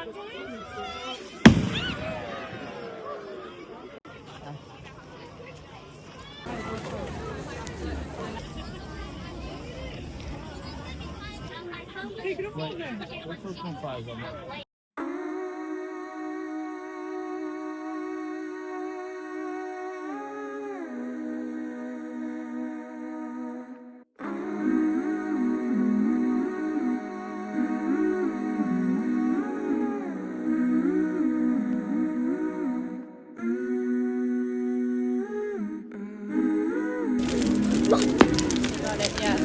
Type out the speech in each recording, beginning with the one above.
Got it, yeah.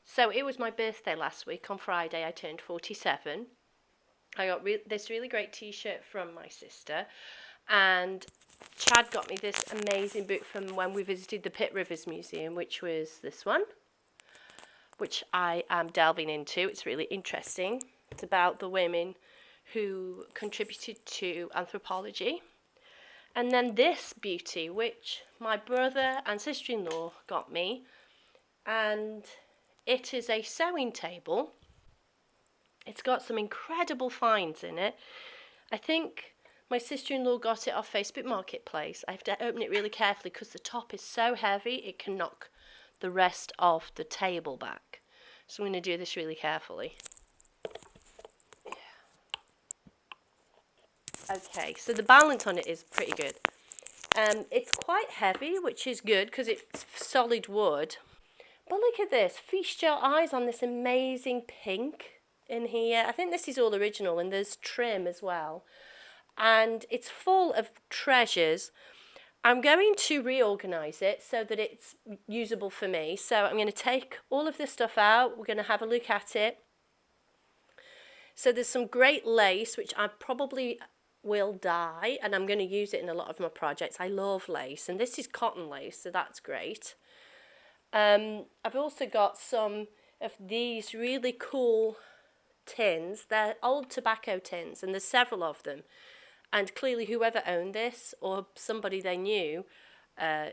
So it was my birthday last week. On Friday I turned 47. I got this really great t-shirt from my sister, and Chad got me this amazing book from when we visited the Pitt Rivers Museum, which was this one, which I am delving into. It's really interesting. It's about the women who contributed to anthropology. And then this beauty, which my brother and sister-in-law got me, and it is a sewing table. It's got some incredible finds in it. I think my sister-in-law got it off Facebook Marketplace. I have to open it really carefully because the top is so heavy it can knock the rest of the table back. So I'm going to do this really carefully. Okay, so the balance on it is pretty good. It's quite heavy, which is good because it's solid wood. But look at this, feast your eyes on this amazing pink in here. I think this is all original, and there's trim as well. And it's full of treasures. I'm going to reorganize it so that it's usable for me. So I'm going to take all of this stuff out. We're going to have a look at it. So there's some great lace, which I probably will dye, and I'm going to use it in a lot of my projects. I love lace, and this is cotton lace, so that's great. I've also got some of these really cool tins. They're old tobacco tins, and there's several of them. And clearly whoever owned this, or somebody they knew,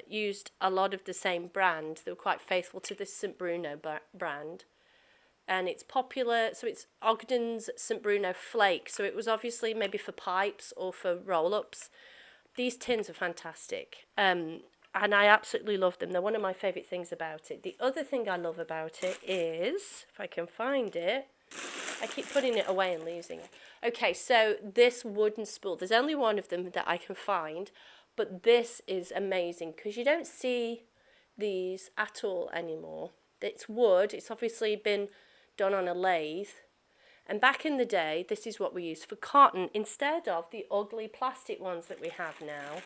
used a lot of the same brand. They were quite faithful to this St. Bruno brand. And it's popular, so it's Ogden's St. Bruno Flake. So it was obviously maybe for pipes or for roll-ups. These tins are fantastic. And I absolutely love them. They're one of my favourite things about it. The other thing I love about it is, if I can find it, I keep putting it away and losing it. Okay, so this wooden spool, there's only one of them that I can find, but this is amazing because you don't see these at all anymore. It's wood, it's obviously been done on a lathe, and back in the day, this is what we used for cotton instead of the ugly plastic ones that we have now,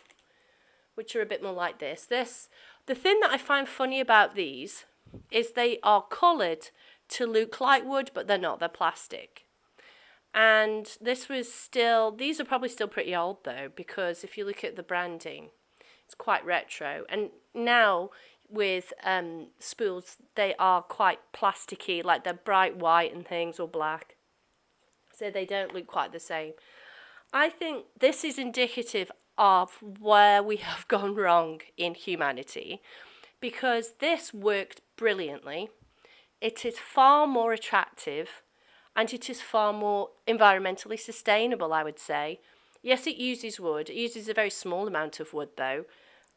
which are a bit more like this. The thing that I find funny about these is they are coloured to look like wood, but they're not, they're plastic. And this was still, these are probably still pretty old though, because if you look at the branding, it's quite retro. And now with spools, they are quite plasticky, like they're bright white and things, or black. So they don't look quite the same. I think this is indicative of where we have gone wrong in humanity, because this worked brilliantly. It is far more attractive, and it is far more environmentally sustainable, I would say. Yes, it uses wood. It uses a very small amount of wood, though.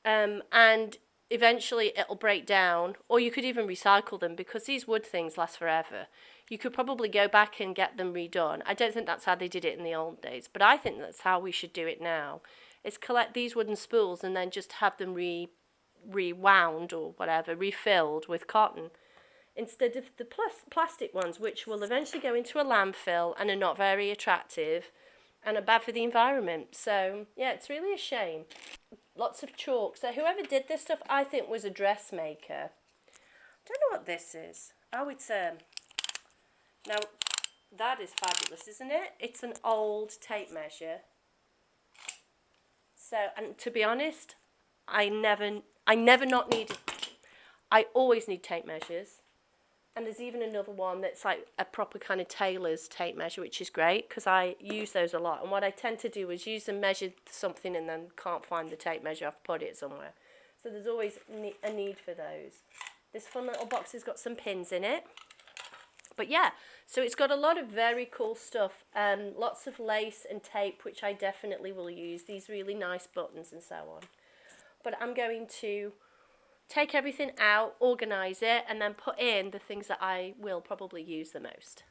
And eventually it'll break down, or you could even recycle them, because these wood things last forever. You could probably go back and get them redone. I don't think that's how they did it in the old days, but I think that's how we should do it now, is collect these wooden spools and then just have them rewound or whatever, refilled with cotton, instead of the plastic ones, which will eventually go into a landfill and are not very attractive and are bad for the environment. So, yeah, it's really a shame. Lots of chalk. So whoever did this stuff, I think, was a dressmaker. I don't know what this is. Oh, it's now that is fabulous, isn't it? It's an old tape measure. So, and to be honest, I never not needed. I always need tape measures. And there's even another one that's like a proper kind of tailor's tape measure, which is great because I use those a lot. And what I tend to do is use and measure something and then can't find the tape measure, I've put it somewhere. So there's always a need for those. This fun little box has got some pins in it. But yeah, so it's got a lot of very cool stuff. Lots of lace and tape, which I definitely will use. These really nice buttons and so on. But I'm going to take everything out, organise it, and then put in the things that I will probably use the most.